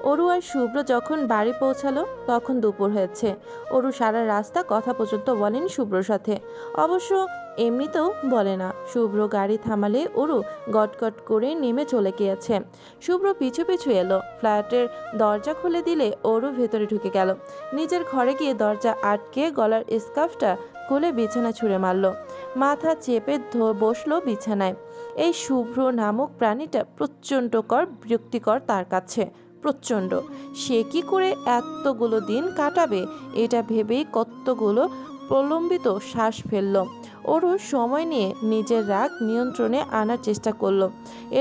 অরু আর শুভ্র যখন বাড়ি পৌঁছালো তখন দুপুর হয়েছে। অরু সারা রাস্তা কথা পর্যন্ত বলেনি শুভ্রর সাথে, অবশ্য এমনিতেও বলে না। শুভ্র গাড়ি থামালে অরু গটগট করে নেমে চলে গিয়েছে। শুভ্র পিছু পিছু এলো, ফ্ল্যাটের দরজা খুলে দিলে অরু ভেতরে ঢুকে গেল। নিজের ঘরে গিয়ে দরজা আটকে গলার স্কার্ফটা খুলে বিছানা ছুঁড়ে মারল, মাথা চেপে বসলো বিছানায়। এই শুভ্র নামক প্রাণীটা প্রচণ্ডকর বিরক্তিকর তার কাছে, প্রচণ্ড। সে কি করে এতগুলো দিন কাটাবে এটা ভেবেই কতগুলো প্রলম্বিত শ্বাস ফেলল। ওরও সময় নিয়ে নিজের রাগ নিয়ন্ত্রণে আনার চেষ্টা করলো।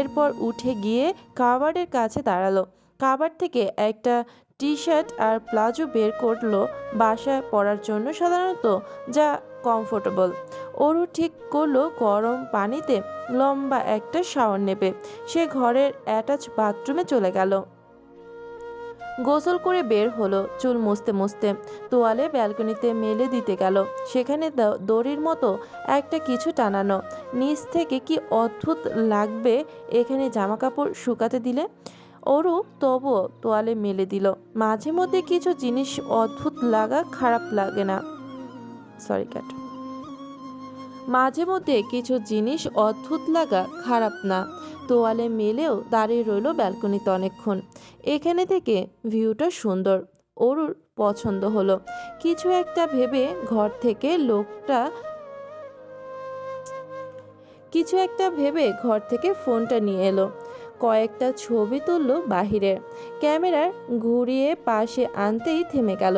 এরপর উঠে গিয়ে কাবার্ডের কাছে দাঁড়ালো। কাবার্ড থেকে একটা টি শার্ট আর প্লাজো বের করলো, বাসায় পরার জন্য সাধারণত যা কমফোর্টেবল। ওরও ঠিক করলো গরম পানিতে লম্বা একটা শাওয়ার নেবে। সে ঘরের অ্যাটাচ বাথরুমে চলে গেল। গোসল করে বের হলো, চুল মুছতে মুছতে তোয়ালে ব্যালকনিতে মেলে দিতে গেল। সেখানে দড়ির মতো একটা কিছু টানানো, নিচ থেকে কি অদ্ভুত লাগবে এখানে জামা কাপড় শুকাতে দিলে। ওরও তবুও তোয়ালে মেলে দিল। মাঝে মধ্যে কিছু জিনিস অদ্ভুত লাগা খারাপ লাগে না, সরি কাট মাঝে মধ্যে কিছু জিনিস অদ্ভুত লাগা খারাপ না। তোয়ালে মেলেও দাঁড়িয়ে রইল ব্যালকনিতে অনেকক্ষণ। এখানে থেকে ভিউটা সুন্দর, ওর পছন্দ হলো। কিছু একটা ভেবে ঘর থেকে লোকটা কিছু একটা ভেবে ঘর থেকে ফোনটা নিয়ে এলো, কয়েকটা ছবি তুললো বাহিরের। ক্যামেরার ঘুরিয়ে পাশে আনতেই থেমে গেল।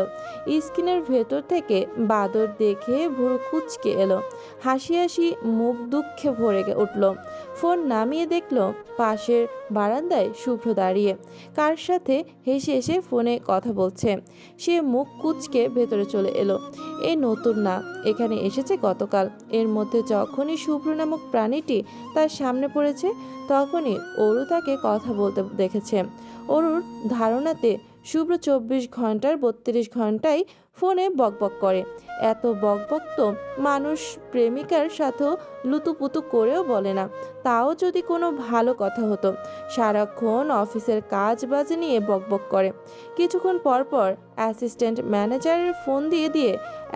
স্ক্রিনের ভেতর থেকে বাদর দেখে ভুরু কুঁচকে এলো, হাসি হাসি মুখ দুঃখে ভরে উঠল। ফোন নামিয়ে দেখলো পাশের বারান্দায় শুভ্র দাঁড়িয়ে কার সাথে হেসে হেসে ফোনে কথা বলছে। সে মুখ কুঁচকে ভেতরে চলে এলো। এ নতুন না, এখানে এসেছে গতকাল। এর মধ্যে যখনই শুভ্র নামক প্রাণীটি তার সামনে পড়েছে তখনই অরু তাকে কথা বলতে দেখেছে। অরুর ধারণাতে শুভ্র 24 ঘন্টার 32 ঘন্টাই ফোনে বকবক করে। এত বকবক তো মানুষ প্রেমিকার সাথেও লুতুপুতু করেও বলে না। তাও যদি কোনো ভালো কথা হতো, সারাক্ষণ অফিসের কাজ বাজ নিয়ে বকবক করে। কিছুক্ষণ পর পর অ্যাসিস্ট্যান্ট ম্যানেজারের ফোন দিয়ে দিয়ে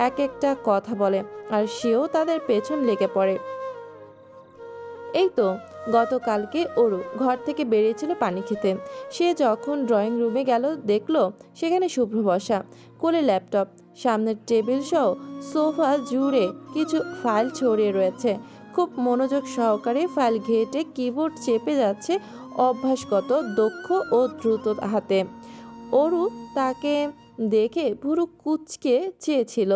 এক একটা কথা বলে, আর সেও তাদের পেছন লেগে পড়ে। এই তো গতকালকে অরু ঘর থেকে বেরিয়েছিল পানি খেতে। সে যখন ড্রয়িং রুমে গেল দেখলো সেখানে শুভ্র বসা, কোলে ল্যাপটপ, সামনের টেবিল সহ সোফা জুড়ে কিছু ফাইল ছড়িয়ে রয়েছে। খুব মনোযোগ সহকারে ফাইল ঘেঁটে কিবোর্ড চেপে যাচ্ছে অভ্যাসগত, দক্ষ ও দ্রুত হাতে। অরু তাকে দেখে ভুরু কুঁচকে চেয়েছিল,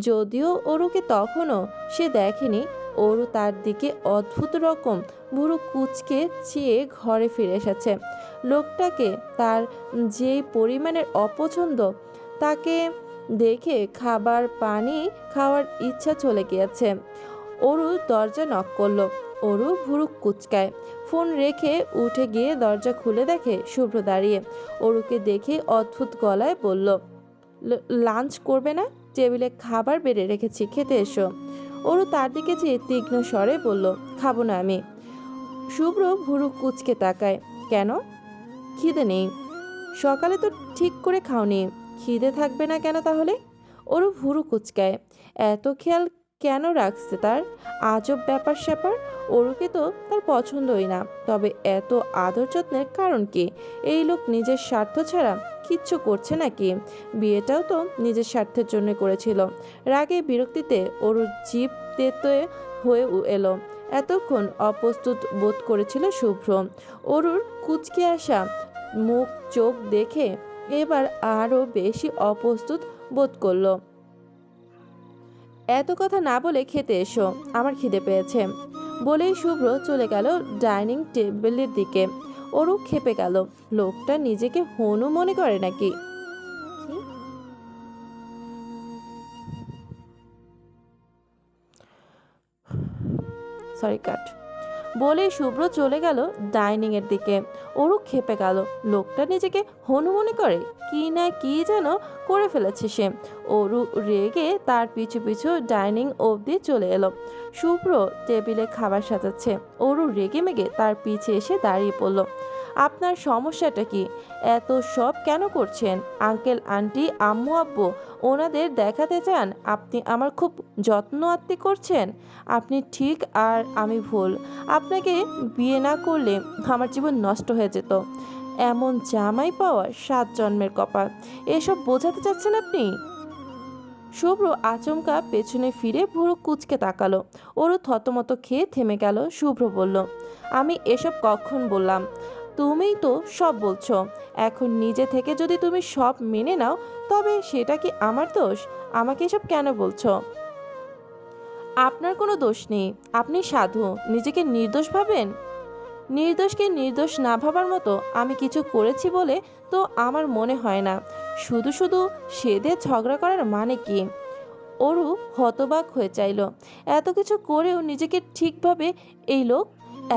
যদিও অরুকে তখনও সে দেখেনি। অরু তার দিকে অদ্ভুত রকম ভুরু কুঁচকে চেয়ে ঘরে ফিরে এসেছে। লোকটাকে তার যে পরিমাণের অপছন্দ, তাকে দেখে খাবার পানি খাওয়ার ইচ্ছা চলে গিয়েছে। অরু দরজা নক করলো। অরু ভুরু কুঁচকায়, ফোন রেখে উঠে গিয়ে দরজা খুলে দেখে শুভ্র দাঁড়িয়ে। অরুকে দেখে অদ্ভুত গলায় বলল, লাঞ্চ করবে না? টেবিলে খাবার বেড়ে রেখেছি, খেতে এসো। অরু তার দিকে চেয়ে তীক্ষ্ণ স্বরে বলল, খাবো না আমি। শুভ্র ভুরু কুঁচকে তাকায়, কেন? খিদে নেই। সকালে তো ঠিক করে খাওনি, খিদে থাকবে না কেন তাহলে? ওরও ভুরু কুঁচকায়, এত খেয়াল কেন রাখছে তার? আজব ব্যাপার স্যাপার। ওরুকে তো তার পছন্দই না, তবে এত আদর যত্নের কারণ কি? এই লোক নিজের স্বার্থ ছাড়া কিচ্ছু করছে নাকি? বিয়েটাও তো নিজের স্বার্থের জন্য করেছিল। রাগে বিরক্তিতে ওরুর জিভ তেতে হয়ে এলো। এতক্ষণ অপ্রস্তুত বোধ করেছিল শুভ্র। অরুর কুঁচকে আসা মুখ চোখ দেখে এবার আরও বেশি অপ্রস্তুত বোধ করলো। এত কথা না বলে খেতে এসো, আমার খিদে পেয়েছে বলেই শুভ্র চলে গেল ডাইনিং টেবিলের দিকে। ওরও খেপে গেল, লোকটা নিজেকে হনু মনে করে নাকি? সরি কাট বলেই শুভ্র চলে গেল ডাইনিং এর দিকে। ওরও খেপে গেল, লোকটা নিজেকে হনু মনে করে কি না কি যেন করে ফেলেছে সে। ওরু রেগে তার পিছু পিছু ডাইনিং অবধি চলে এলো। শুভ্র টেবিলে খাবার সাজাচ্ছে, ওরু রেগে মেগে তার পিছে এসে দাঁড়িয়ে পড়ল। আপনার সমস্যাটা কি? এত সব কেন করছেন? আঙ্কেল আন্টি আম্মু আব্বু ওনাদের দেখাতে চান আপনি আমার খুব যত্ন আত্তি করছেন? আপনি ঠিক আর আমি ভুল। আপনাকে বিয়ে না করলে আমার জীবন নষ্ট হয়ে যেত। এমন জামাই পাওয়া 7 জন্মের কপাল। এসব বোঝাতে চাচ্ছেন আপনি? শুভ্র আচমকা পেছনে ফিরে ভুরু কুঁচকে তাকালো। ওরও থতমত খেয়ে থেমে গেল। শুভ্র বলল, আমি এসব কখন বললাম? তুমিই তো সব বলছো। এখন নিজে থেকে যদি তুমি সব মেনে নাও তবে সেটা কি আমার দোষ? আমাকে এসব কেন বলছো? আপনার কোনো দোষ নেই। আপনি সাধু, নিজেকে নির্দোষ ভাবেন। নির্দোষকে নির্দোষ না ভাবার মতো আমি কিছু করেছি বলে তো আমার মনে হয় না। শুধু শুধু সেদে ঝগড়া করার মানে কি? অরু হতবাক হয়ে চাইল। এত কিছু করেও নিজেকে ঠিকভাবে এই লোক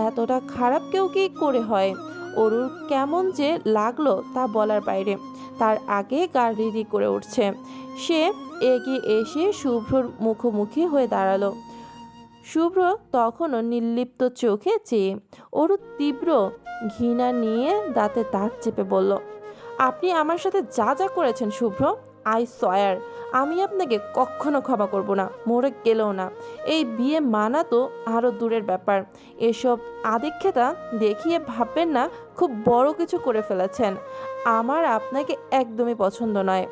এতটা খারাপ কেউ কি করে হয়? অরুর কেমন যে লাগলো তা বলার বাইরে। তার আগে গা রিরি করে উঠছে। সে এগিয়ে এসে শুভ্রর মুখোমুখি হয়ে দাঁড়ালো। শুভ্র তখনও নির্লিপ্ত চোখে চেয়ে। অরু তীব্র ঘৃণা নিয়ে দাঁতে দাঁত চেপে বলল, আপনি আমার সাথে যা যা করেছেন শুভ্র, আই সয়ার আমি আপনাকে কখনো ক্ষমা করব না, মরে গেলেও না। এই বিয়ে মানা তো আরও দূরের ব্যাপার। এসব আদিক্ষেতা দেখিয়ে ভাববেন না খুব বড় কিছু করে ফেলেছেন। আমার আপনাকে একদমই পছন্দ নয়।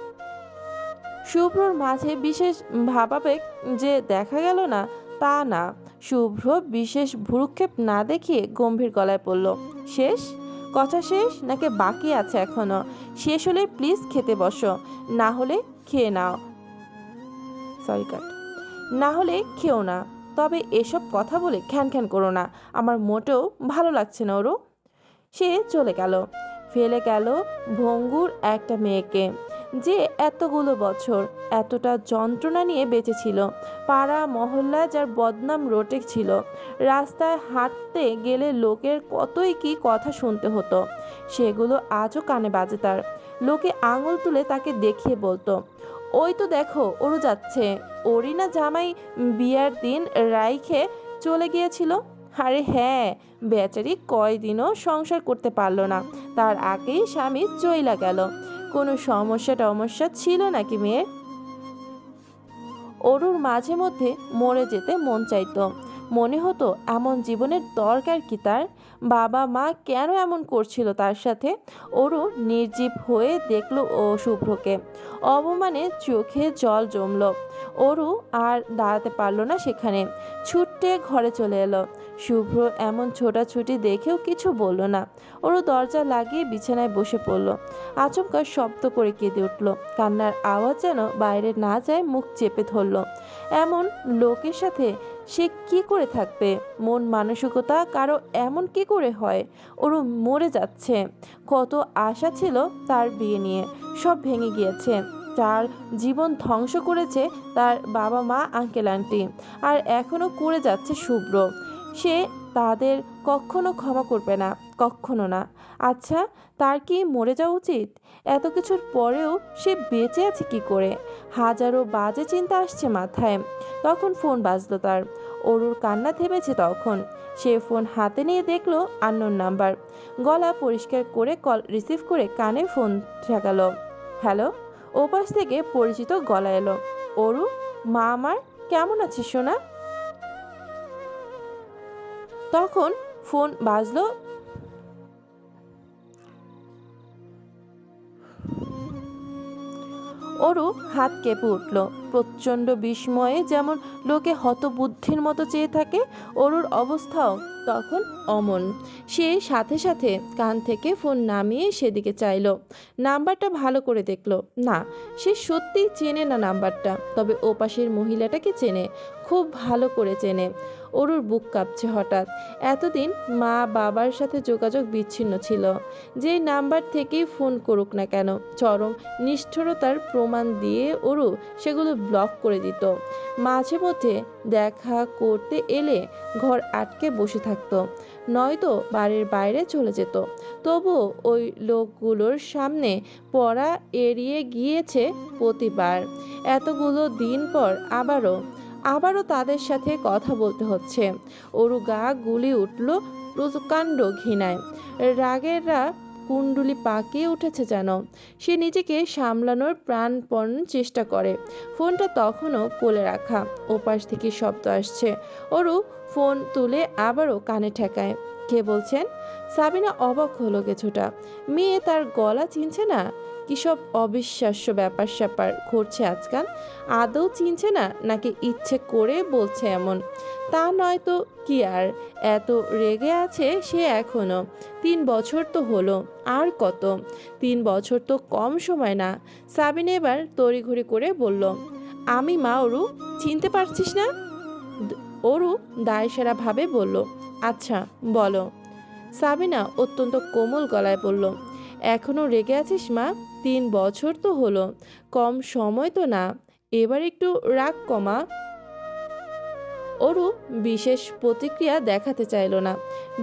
শুভ্রর মাঝে বিশেষ ভাবাবেগ যে দেখা গেল না তা না। শুভ্র বিশেষ ভ্রুক্ষেপ না দেখিয়ে গম্ভীর গলায় বলল, শেষ? কথা শেষ নাকি বাকি আছে এখনো? শেষ হলে প্লিজ খেতে বসো, না হলে খেয়ে নাও। সরি কাট। না হলে খেও না। তবে এসব কথা বলে খ্যান খ্যান করো না, আমার মোটেও ভালো লাগছে না ওরও। সে চলে গেল, ফেলে গেল ভঙ্গুর একটা মেয়েকে যে এতগুলো বছর এতটা যন্ত্রণা নিয়ে বেঁচেছিল। পাড়া মহল্লা যার বদনাম রটে ছিল। রাস্তায় হাঁটতে গেলে লোকের কতই কি কথা শুনতে হতো, সেগুলো আজও কানে বাজে তার। লোকে আঙুল তুলে তাকে দেখিয়ে বলতো, ওই তো দেখো ওরও যাচ্ছে, ওরই না জামাই বিয়ার দিন রাইখে চলে গিয়েছিল। আরে হ্যাঁ, বেচারি কয়দিনও সংসার করতে পারলো না, তার আগেই স্বামী চইলা গেল। কোনো সমস্যা টমস্যা ছিল নাকি মেয়ের? অরুর মাঝে মধ্যে মরে যেতে মন চাইতো। মনে হতো এমন জীবনের দরকার কি তার? বাবা মা কেন এমন করছিল তার সাথে? অরু নির্জীব হয়ে দেখলো ও শুভ্রকে। অপমানে চোখে জল জমল। অরু আর দাঁড়াতে পারলো না সেখানে, ছুটে ঘরে চলে এলো। শুভ্র এমন ছোটাছুটি দেখেও কিছু বলল না। অরু দরজা লাগিয়ে বিছানায় বসে পড়ল। আচমকা শব্দ করে কেঁদে উঠল। কান্নার আওয়াজ যেন বাইরে না যায়, মুখ চেপে ধরল। এমন লোকের সাথে সে কি করে থাকবে? মন মানসিকতা কারো এমন কি করে হয়? ওরও মরে যাচ্ছে। কত আশা ছিল তার বিয়ে নিয়ে, সব ভেঙে গিয়েছে। তার জীবন ধ্বংস করেছে তার বাবা মা আঙ্কেল আন্টি, আর এখনো করে যাচ্ছে শুভ্র। সে তাদের কখনো ক্ষমা করবে না, কখনো না। আচ্ছা, তার কি মরে যাওয়া উচিত? এত কিছুর পরেও সে বেঁচে আছে কি করে? হাজারো বাজে চিন্তা আসছে মাথায়। তখন ফোন বাজলো তার। অরুর কান্না থেমেছে তখন। সে ফোন হাতে নিয়ে দেখলো আননোন নাম্বার। গলা পরিষ্কার করে কল রিসিভ করে কানে ফোন ঠেকালো। হ্যালো। ওপাশ থেকে পরিচিত গলা এলো, অরু, মা আমার, কেমন আছিস সোনা? তখন ফোন বাজলো। অরু হাত কেঁপে উঠল প্রচণ্ড বিস্ময়ে, যেমন লোকে হতবুদ্ধির মতো চেয়ে থাকে। অরুর অবস্থাও তখন অমন। সে সাথে সাথে কান থেকে ফোন নামিয়ে সেদিকে চাইল। নাম্বারটা ভালো করে দেখলো না, সে সত্যিই চেনে না নাম্বারটা। তবে ওপাশের মহিলাটাকে চেনে, খুব ভালো করে চেনে। অরুর বুক কাঁপছে হঠাৎ। এতদিন মা বাবার সাথে যোগাযোগ বিচ্ছিন্ন ছিল। যে নাম্বার থেকেই ফোন করুক না কেন, চরম নিষ্ঠুরতার প্রমাণ দিয়ে অরু সেগুলো ব্লক করে দিত। মাঝে মধ্যে দেখা করতে এলে ঘর আটকে বসে থাকতো, নয়তো বাড়ির বাইরে চলে যেত। তবুও ওই লোকগুলোর সামনে পড়া এড়িয়ে গিয়েছে প্রতিবার। এতগুলো দিন পর আবারও তাদের সাথে কথা বলতে হচ্ছে। অরু গা গুলি উঠল প্রকাণ্ড ঘৃণায় রাগেরা কুণ্ডলি পাকিয়ে উঠেছে যেন। সে নিজেকে সামলানোর প্রাণপণ চেষ্টা করে। ফোনটা তখনও কোলে রাখা। ওপাশ থেকে শব্দ আসছে। অরু ফোন তুলে আবারও কানে ঠেকায়। কে বলছেন? সাবিনা অবাক হলো কিছুটা। মেয়ে তার গলা চিনছে না? কি সব অবিশ্বাস্য ব্যাপার স্যাপার ঘটছে আজকাল। আদৌ চিনছে না নাকি ইচ্ছে করে বলছে এমন? তা নয় তো কি আর। এত রেগে আছে সে এখনো। 3 বছর তো হলো, আর কত? 3 বছর তো কম সময় না। সাবিনা এবার তড়িঘড়ি করে বলল, আমি মা অরু, চিনতে পারছিস না? দ- অরু দায়সারা ভাবে বলল, আচ্ছা বলো। সাবিনা অত্যন্ত কোমল গলায় বলল, এখনো রেগে আছিস মা? 3 বছর তো হলো, কম সময় তো না। এবার একটু রাগ কমা। অরু বিশেষ প্রতিক্রিয়া দেখাতে চাইল না।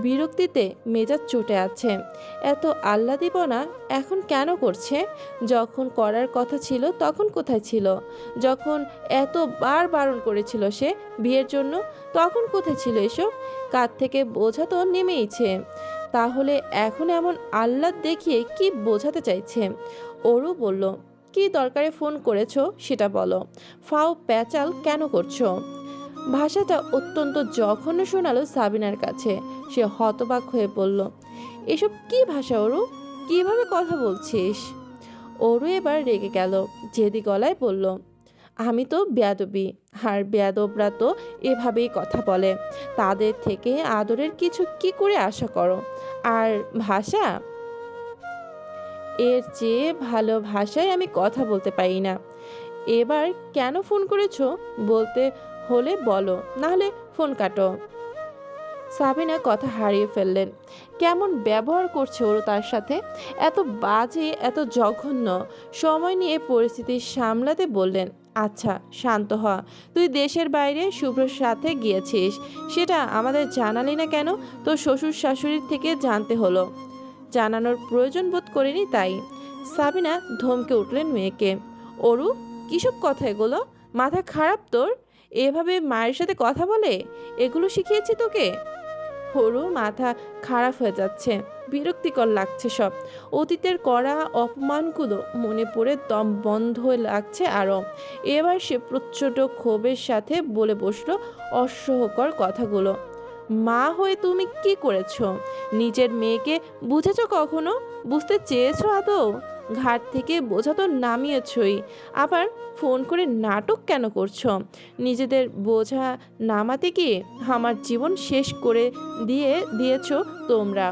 বিরক্তিতে মেজাজ চটে আছে। এত আহ্লাদীপনা এখন কেন করছে? যখন করার কথা ছিল তখন কোথায় ছিল? যখন এতবার বারণ করেছিল সে বিয়ের জন্য, তখন কোথায় ছিল এসব? কাঁধ থেকে বোঝা তো নেমেইছে। তাহলে এখন এমন আহ্লাদ দেখিয়ে কি বোঝাতে চাইছে? অরু বলল, কি দরকারে ফোন করেছো সেটা বলো। ফাও প্যাচাল কেন করছো? ভাষাটা অত্যন্ত জঘন্য শোনালো সাবিনার কাছে। সে হতবাক হয়ে বলল, এসব কি ভাষা অরু? কিভাবে কথা বলছিস? অরু এবার রেগে গেল। জেদি গলায় বলল, আমি তো বেয়াদবি, আর বেয়াদবরা তো এভাবেই কথা বলে। তাদের থেকে আদরের কিছু কি করে আশা করো? আর ভাষা, এর চেয়ে ভালো ভাষায় আমি কথা বলতে পারি না। এবার কেন ফোন করেছো বলতে হলে বলো, নাহলে ফোন কাটো। সাবিনা কথা হারিয়ে ফেললেন। কেমন ব্যবহার করছে ওরও তার সাথে, এত বাজে, এত জঘন্য। সময় নিয়ে পরিস্থিতি সামলাতে বললেন, আচ্ছা শান্ত হ। তুই দেশের বাইরে শুভ্রর সাথে গিয়েছিস, সেটা আমাদের জানালি না কেন? তোর শ্বশুর শাশুড়ির থেকে জানতে হলো। জানানোর প্রয়োজন বোধ করিনি তাই। সাবিনা ধমকে উঠলেন মেয়েকে। অরু, কিসব কথা এগুলো? মাথা খারাপ তোর? এভাবে মায়ের সাথে কথা বলে? এগুলো শিখিয়েছি তোকে? অরু মাথা খারাপ হয়ে যাচ্ছে। বিরক্তিকর লাগছে সব। অতীতের করা অপমানগুলো মনে পড়ে দম বন্ধ হয়ে লাগছে আরও। এবার সে প্রচণ্ড ক্ষোভের সাথে বলে বসলো অসহ্যকর কথাগুলো। মা হয়ে তুমি কি করেছো? নিজের মেয়েকে বুঝেছো কখনো? বুঝতে চেয়েছো আদৌ? ঘাট থেকে বোঝা তো নামিয়েছই, আবার ফোন করে নাটক কেন করছো? নিজেদের বোঝা নামাতে গিয়ে আমার জীবন শেষ করে দিয়েছো তোমরা।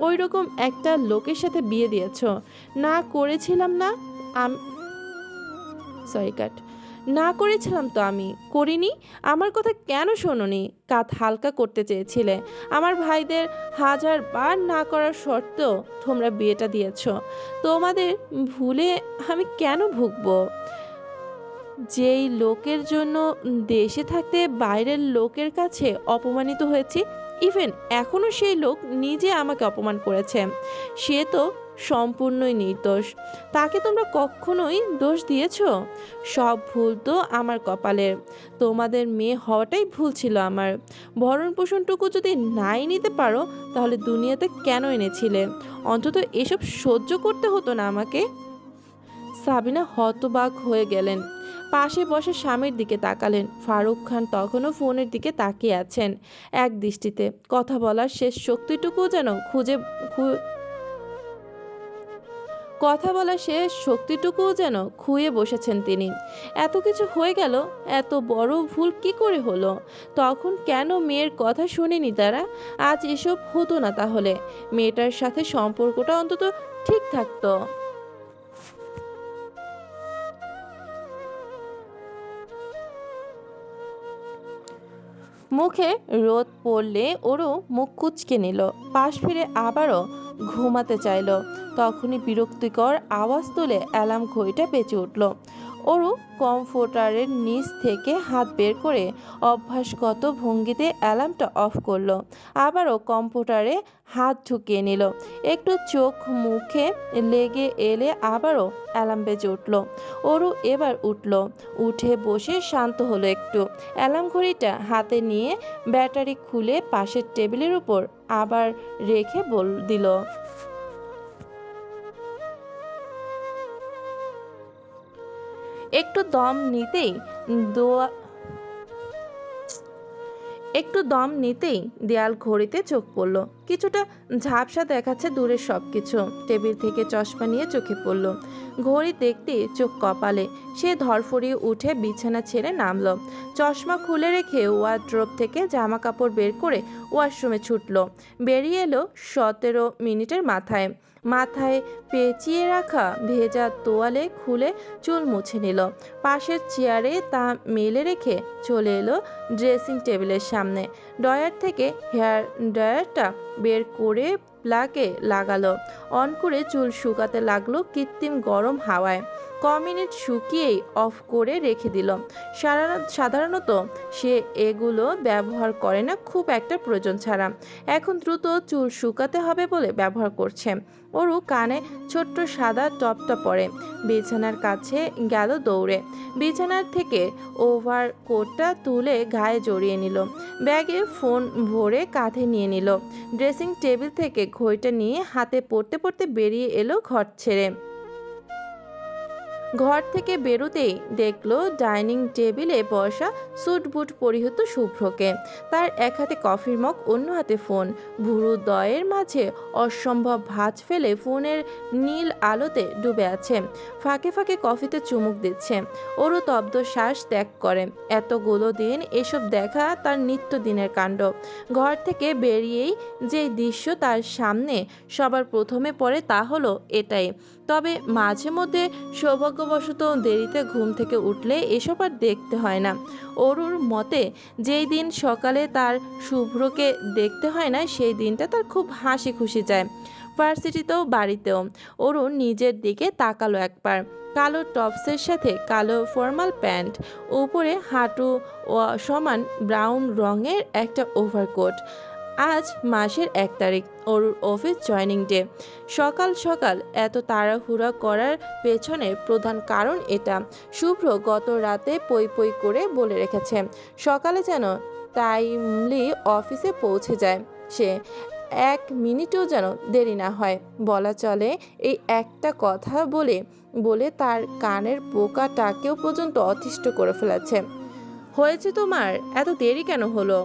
ওই রকম একটা লোকের সাথে বিয়ে দিয়েছো। না করেছিলাম না আমি, সরি কাট, না করেছিলাম তো আমি, করিনি? আমার কথা কেন শোনোনি? কাঁধ হালকা করতে চেয়েছিলে। আমার ভাইদের 1000 বার না করার শর্তেও তোমরা বিয়েটা দিয়েছ। তোমাদের ভুলে আমি কেন ভুগবো? যেই লোকের জন্য দেশে থাকতে বাইরের লোকের কাছে অপমানিত হয়েছি, ইভেন এখনও সেই লোক নিজে আমাকে অপমান করেছে। সে তো সম্পূর্ণই নির্দোষ। তাকে তোমরা কখনোই দোষ দিয়েছো? সব ভুল তো আমার কপালের। তোমাদের মেয়ে হওয়াটাই ভুল ছিল আমার। ভরণ পোষণটুকু যদি নাই নিতে পারো তাহলে দুনিয়াতে কেন এনেছিলে? অন্তত এসব সহ্য করতে হতো না আমাকে। সাবিনা হতবাক হয়ে গেলেন। পাশে বসে স্বামীর দিকে তাকালেন। ফারুক খান তখনও ফোনের দিকে তাকিয়ে আছেন এক দৃষ্টিতে। কথা বলার শেষ শক্তিটুকুও যেন কথা বলার শেষ শক্তিটুকুও যেন খুঁয়ে বসেছেন তিনি। এত কিছু হয়ে গেল, এত বড় ভুল কি করে হলো? তখন কেন মেয়ের কথা শুনেনি তারা? আজ এসব হতো না তাহলে। মেয়েটার সাথে সম্পর্কটা অন্তত ঠিক থাকতো। মুখে রোদ পড়লে ওরও মুখ কুঁচকে নিল। পাশ ফিরে আবারও ঘুমাতে চাইল। তখনই বিরক্তিকর আওয়াজ তুলে অ্যালার্ম ঘড়িটা বেঁচে উঠল। ওরু কমফোর্টারের নিচ থেকে হাত বের করে অভ্যাসগত ভঙ্গিতে অ্যালার্মটা অফ করলো। আবারও কম্পিউটারে হাত ঢুকিয়ে নিল। একটু চোখ মুখে লেগে এলে আবারও অ্যালার্ম বেজে উঠল। ওরু এবার উঠল, উঠে বসে শান্ত হলো একটু। অ্যালার্ম ঘড়িটা হাতে নিয়ে ব্যাটারি খুলে পাশের টেবিলের উপর আবার রেখে দিল। একটু দম নিতেই দোয়া একটু দম নিতেই দেয়াল ঘড়িতে চোখ পড়ল। কিছুটা ঝাপসা দেখাচ্ছে দূরের সবকিছু। টেবিল থেকে চশমা নিয়ে চোখে পড়ল। ঘড়ি দেখতে চোখ কপালে। সে ধরফড়িয়ে উঠে বিছানা ছেড়ে নামল। চশমা খুলে রেখে ওয়ার্ড্রোব থেকে জামা কাপড় বের করে ওয়াশরুমে ছুটল। বেরিয়ে এলো 17 মিনিটের মাথায়। মাথায় পেঁচিয়ে রাখা ভেজা তোয়ালে খুলে চুল মুছে নিল। পাশের চেয়ারে তা মেলে রেখে চলে এলো ড্রেসিং টেবিলের সামনে। ড্রয়ার থেকে হেয়ার ড্রায়ারটা বের করে প্লাগে লাগালো। অন করে চুল শুকাতে লাগলো কৃত্রিম গরম হাওয়ায়। মিনিট শুকিয়েই অফ করে রেখে দিল। সাধারণত সে এগুলো ব্যবহার করে না, খুব একটা প্রয়োজন ছাড়া। এখন দ্রুত চুল শুকাতে হবে বলে ব্যবহার করছে। ওরু কানে ছোট্ট সাদা টপটা পরে বিছানার কাছে গেল দৌড়ে। বিছানার থেকে ওভারকোটটা তুলে গায়ে জড়িয়ে নিল। ব্যাগে ফোন ভরে কাঁধে নিয়ে নিল। ড্রেসিং টেবিল থেকে ঘড়িটা নিয়ে হাতে পড়তে পড়তে বেরিয়ে এলো ঘর ছেড়ে। ঘর থেকে বেরোতেই দেখলো ডাইনিং টেবিলে বসা স্যুট বুট পরিহিত শুভ্রকে। তার এক হাতে কফির মগ, অন্য হাতে ফোন। ভুরু দ্বয়ের মাঝে অসম্ভব ভাঁজ ফেলে ফোনের নীল আলোতে ডুবে আছে। ফাঁকে ফাঁকে কফিতে চুমুক দিচ্ছে। ওরও তব্দ শ্বাস ত্যাগ করে। এতগুলো দিন এসব দেখা তার নিত্যদিনের কাণ্ড। ঘর থেকে বেরিয়েই যে দৃশ্য তার সামনে সবার প্রথমে পড়ে তা হলো এটাই। তবে মাঝে মধ্যে সৌভাগ্যবশত দেরিতে ঘুম থেকে উঠলে এসব আর দেখতে হয় না। অরুর মতে যেই দিন সকালে তার শুভ্রকে দেখতে হয় না, সেই দিনটা তার খুব হাসি খুশি যায়। ভার্সিটিতেও বাড়িতেও। অরু নিজের দিকে তাকালো একবার। কালো টপসের সাথে কালো ফর্মাল প্যান্ট, উপরে হাঁটু সমান ব্রাউন রঙের একটা ওভারকোট। আজ মাসের 1 তারিখ, অরুর অফিস জয়নিং ডে। সকাল সকাল এত তাড়াহুড়া করার পেছনের প্রধান কারণ এটা। শুভ্র গত রাতে পই পই করে বলে রেখেছে সকালে যেন টাইমলি অফিসে পৌঁছে যায় সে, 1 মিনিটও যেন দেরি না হয়। বলা চলে এই একটা কথা বলে বলে তার কানের পোকাটাকেও পর্যন্ত অতিষ্ঠ করে ফেলেছে। হয়েছে তোমার, এত দেরি কেন হলো?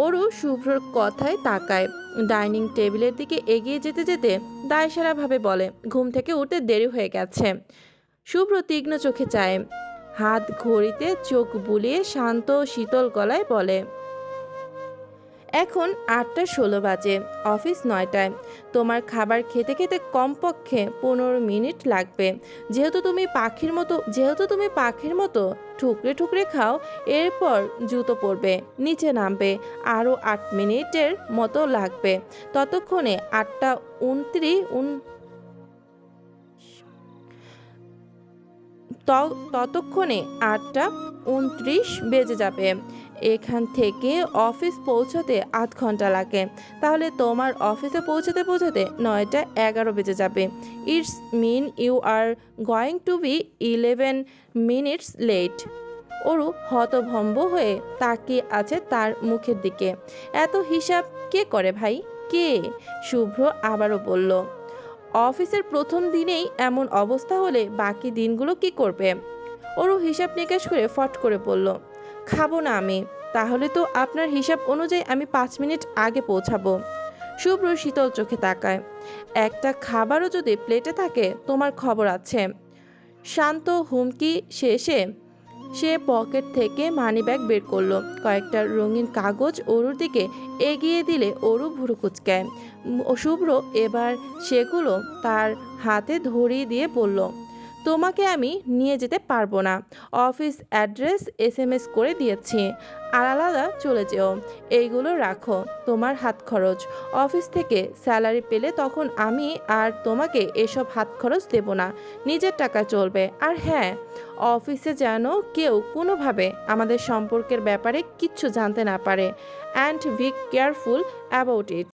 ওরও শুভ্রর কথায় তাকায়। ডাইনিং টেবিলের দিকে এগিয়ে যেতে যেতে দায়সারাভাবে বলে, ঘুম থেকে উঠে দেরি হয়ে গেছে। শুভ্র তীক্ষ্ণ চোখে চায়, হাত ঘড়িতে চোখ বুলিয়ে শান্ত শীতল গলায় বলে, এখন 8টা 16 বাজে, অফিস 9টায়। তোমার খাবার খেতে খেতে কমপক্ষে 15 মিনিট লাগবে। যেহেতু তুমি পাখির মতো ঠুকরে ঠুকরে খাও, এরপর জুতো পরবে, নিচে নামবে, আরও 8 মিনিটের মতো লাগবে। ততক্ষণে 8টা 29 বেজে যাবে। এখান থেকে অফিস পৌঁছতে 8 ঘন্টা লাগে। তাহলে তোমার অফিসে পৌঁছতে পৌঁছতে 9টা 11 বেজে যাবে। It's mean you are going to be 11 minutes late. ওরু হতভম্ব হয়ে তাকিয়ে আছে তার মুখের দিকে। এত হিসাব কে করে ভাই, কে? শুভ্র আবারও বলল, অফিসের প্রথম দিনেই এমন অবস্থা হলে বাকি দিনগুলো কি করবে? ওরু হিসাব নিকাশ করে ফট করে বলল, খাবো না আমি। তাহলে তো আপনার হিসাব অনুযায়ী আমি 5 মিনিট আগে পৌঁছাবো। শুভ্র শীতল চোখে তাকায়। একটা খাবারও যদি প্লেটে থাকে তোমার খবর আছে। শান্ত হুমকি শেষে সে পকেট থেকে মানিব্যাগ বের করলো। কয়েকটা রঙিন কাগজ অরুর দিকে এগিয়ে দিলে অরু ভুরু কুচকায়। শুভ্র এবার সেগুলো তার হাতে ধরিয়ে দিয়ে বলল, তোমাকে আমি নিয়ে যেতে পারবো না। অফিস অ্যাড্রেস এসএমএস করে দিয়েছি। আর আলাদা চলে যেও। এইগুলো রাখো, তোমার হাত খরচ। অফিস থেকে স্যালারি পেলে তখন আমি আর তোমাকে এসব হাত খরচ দেব না, নিজের টাকা চলবে। আর হ্যাঁ, অফিসে যেন কেউ কোনোভাবে আমাদের সম্পর্কের ব্যাপারে কিচ্ছু জানতে না পারে। And be careful about it.